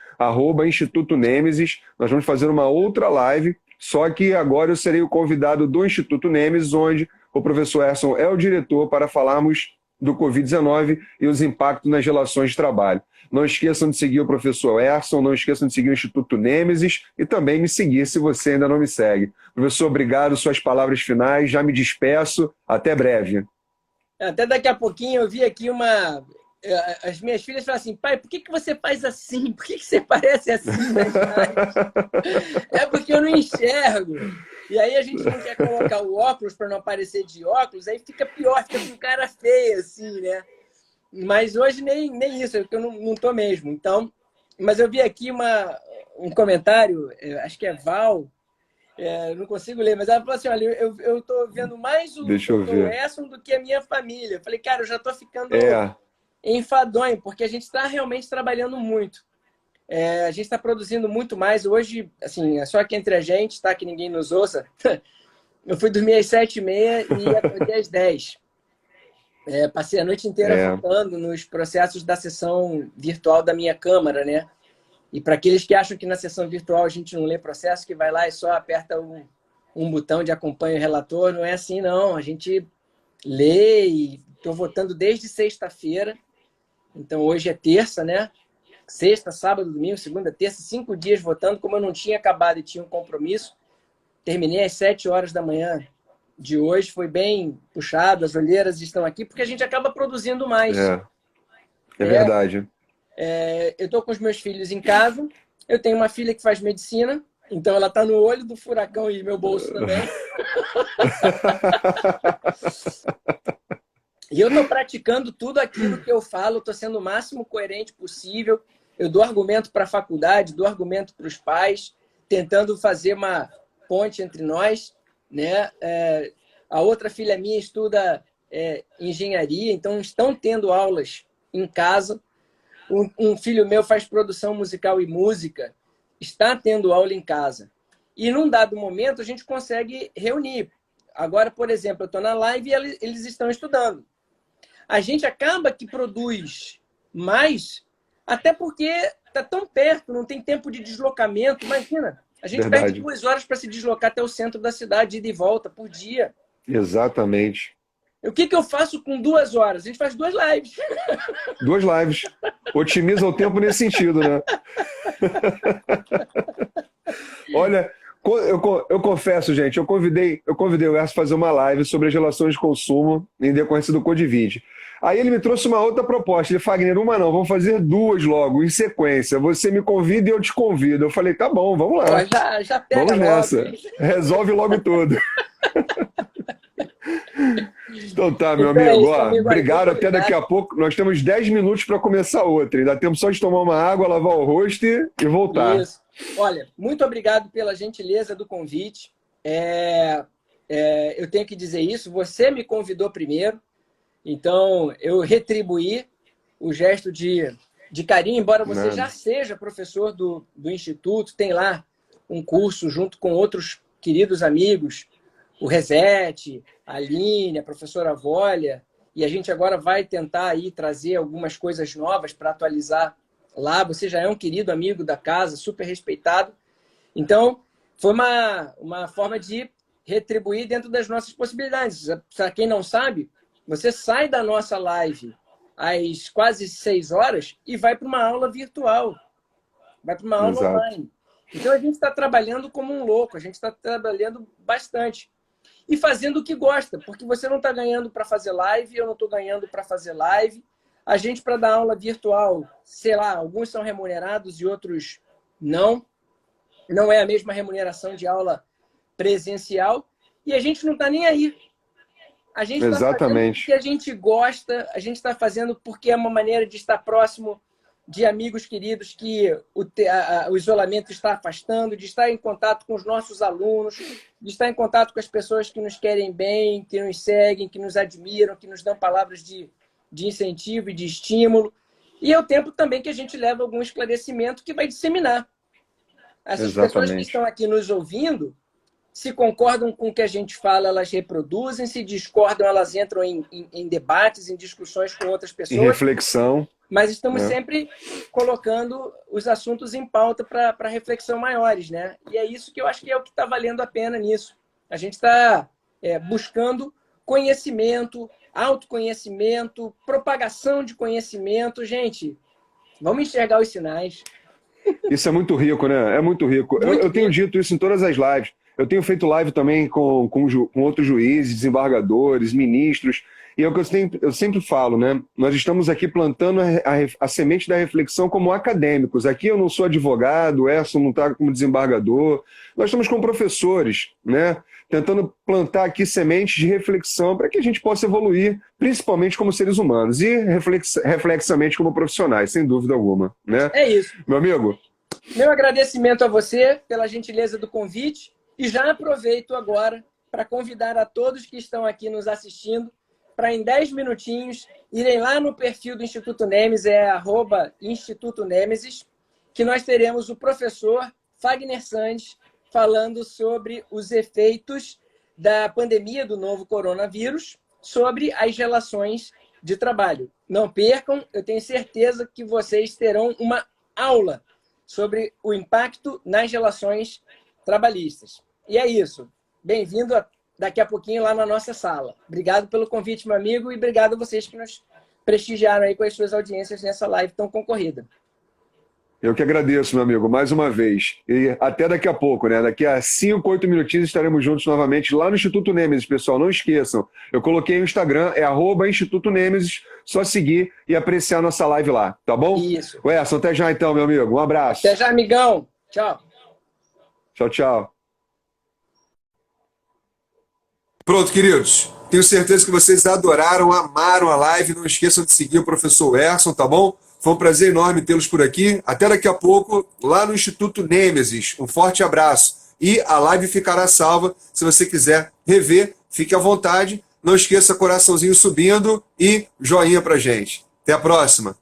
@Instituto Nêmesis. Nós vamos fazer uma outra live, só que agora eu serei o convidado do Instituto Nêmesis, onde o professor Erson é o diretor, para falarmos do Covid-19 e os impactos nas relações de trabalho. Não esqueçam de seguir o professor Erson, não esqueçam de seguir o Instituto Nêmesis e também me seguir se você ainda não me segue. Professor, obrigado, suas palavras finais, já me despeço, até breve. Até daqui a pouquinho eu vi aqui as minhas filhas falam assim, pai, por que você faz assim? Por que você parece assim nas imagens? É porque eu não enxergo. E aí a gente não quer colocar o óculos para não aparecer de óculos, aí fica pior, fica com cara feia, assim, né? Mas hoje nem isso, porque eu não tô mesmo. Então, mas eu vi aqui um comentário, acho que é Val, não consigo ler, mas ela falou assim, olha, eu tô vendo mais o Deixa eu Dr. ver. Esson do que a minha família. Eu falei, cara, eu já tô ficando É, enfadonho, porque a gente está realmente trabalhando muito. A gente está produzindo muito mais. Hoje, assim, é só aqui entre a gente, tá? Que ninguém nos ouça. Eu fui dormir às 7h30 e acordei às 10. Passei a noite inteira focando nos processos da sessão virtual da minha Câmara, né? E para aqueles que acham que na sessão virtual a gente não lê processo, que vai lá e só aperta um botão de acompanha o relator, não é assim, não. A gente lê e estou votando desde sexta-feira. Então, hoje é terça, né? Sexta, sábado, domingo, segunda, terça, 5 dias votando. Como eu não tinha acabado e tinha um compromisso, terminei às 7 horas da manhã de hoje. Foi bem puxado, as olheiras estão aqui, porque a gente acaba produzindo mais. É verdade. Eu estou com os meus filhos em casa. Eu tenho uma filha que faz medicina, então ela está no olho do furacão e meu bolso também. E eu estou praticando tudo aquilo que eu falo, estou sendo o máximo coerente possível. Eu dou argumento para a faculdade, dou argumento para os pais, tentando fazer uma ponte entre nós, né? A outra filha minha estuda engenharia, então estão tendo aulas em casa. Um filho meu faz produção musical e música, está tendo aula em casa. E num dado momento a gente consegue reunir. Agora, por exemplo, eu estou na live e eles estão estudando. A gente acaba que produz mais, até porque está tão perto, não tem tempo de deslocamento. Imagina, a gente perde 2 horas para se deslocar até o centro da cidade, ida e volta, por dia. Exatamente. O que eu faço com 2 horas? A gente faz 2 lives. 2 lives. Otimiza o tempo nesse sentido, né? Olha, eu confesso, gente, eu convidei o Erso a fazer uma live sobre as relações de consumo em decorrência do Codivide. Aí ele me trouxe uma outra proposta. Ele falou, Fagner, uma não, vamos fazer 2 logo, em sequência. Você me convida e eu te convido. Eu falei, tá bom, vamos lá. Já pega vamos nessa. Logo. Resolve logo tudo. Então tá, meu amigo. Obrigado. Até daqui a pouco. Nós temos 10 minutos para começar outra. E dá tempo só de tomar uma água, lavar o rosto e voltar. Isso. Olha, muito obrigado pela gentileza do convite. Eu tenho que dizer isso. Você me convidou primeiro. Então, eu retribuí o gesto de carinho, embora você já seja professor do Instituto, tem lá um curso junto com outros queridos amigos, o Reset, a Aline, a professora Vólia, e a gente agora vai tentar aí trazer algumas coisas novas para atualizar lá. Você já é um querido amigo da casa, super respeitado. Então, foi uma forma de retribuir dentro das nossas possibilidades. Para quem não sabe, você sai da nossa live às quase 6 horas e vai para uma aula virtual, vai para uma aula Exato. online. Então, a gente está trabalhando como um louco, a gente está trabalhando bastante. E fazendo o que gosta, porque você não está ganhando para fazer live, eu não estou ganhando para fazer live. A gente, para dar aula virtual, sei lá, alguns são remunerados e outros não. Não é a mesma remuneração de aula presencial. E a gente não está nem aí. A gente está fazendo porque a gente gosta, a gente está fazendo porque é uma maneira de estar próximo de amigos queridos que o isolamento está afastando, de estar em contato com os nossos alunos, de estar em contato com as pessoas que nos querem bem, que nos seguem, que nos admiram, que nos dão palavras de incentivo e de estímulo. E é o tempo também que a gente leva algum esclarecimento que vai disseminar. Essas pessoas que estão aqui nos ouvindo, se concordam com o que a gente fala, elas reproduzem, se discordam, elas entram em debates, em discussões com outras pessoas. Em reflexão. Mas estamos sempre colocando os assuntos em pauta para reflexão maiores, né? E é isso que eu acho que é o que está valendo a pena nisso. A gente está buscando conhecimento, autoconhecimento, propagação de conhecimento. Gente, vamos enxergar os sinais. Isso é muito rico, né? É muito rico. Eu tenho dito isso em todas as lives. Eu tenho feito live também com outros juízes, desembargadores, ministros. E é o que eu sempre falo, né? Nós estamos aqui plantando a semente da reflexão como acadêmicos. Aqui eu não sou advogado, o Erson não está como desembargador. Nós estamos como professores, né? Tentando plantar aqui sementes de reflexão para que a gente possa evoluir, principalmente como seres humanos e reflexamente como profissionais, sem dúvida alguma, né? É isso. Meu amigo. Meu agradecimento a você pela gentileza do convite e já aproveito agora para convidar a todos que estão aqui nos assistindo para em 10 minutinhos irem lá no perfil do Instituto Nemesis, @Instituto Nemesis, que nós teremos o professor Fagner Sandes falando sobre os efeitos da pandemia do novo coronavírus sobre as relações de trabalho. Não percam, eu tenho certeza que vocês terão uma aula sobre o impacto nas relações trabalhistas. E é isso. Bem-vindo daqui a pouquinho lá na nossa sala. Obrigado pelo convite, meu amigo, e obrigado a vocês que nos prestigiaram aí com as suas audiências nessa live tão concorrida. Eu que agradeço, meu amigo, mais uma vez. E até daqui a pouco, né? Daqui a 5, 8 minutinhos estaremos juntos novamente lá no Instituto Nemesis, pessoal. Não esqueçam. Eu coloquei o Instagram, @Instituto Nemesis. Só seguir e apreciar a nossa live lá, tá bom? Isso. Erson, até já então, meu amigo. Um abraço. Até já, amigão. Tchau. Tchau, tchau. Pronto, queridos. Tenho certeza que vocês adoraram, amaram a live. Não esqueçam de seguir o professor Erson, tá bom? Foi um prazer enorme tê-los por aqui. Até daqui a pouco, lá no Instituto Nemesis. Um forte abraço. E a live ficará salva. Se você quiser rever, fique à vontade. Não esqueça, coraçãozinho subindo e joinha pra gente. Até a próxima.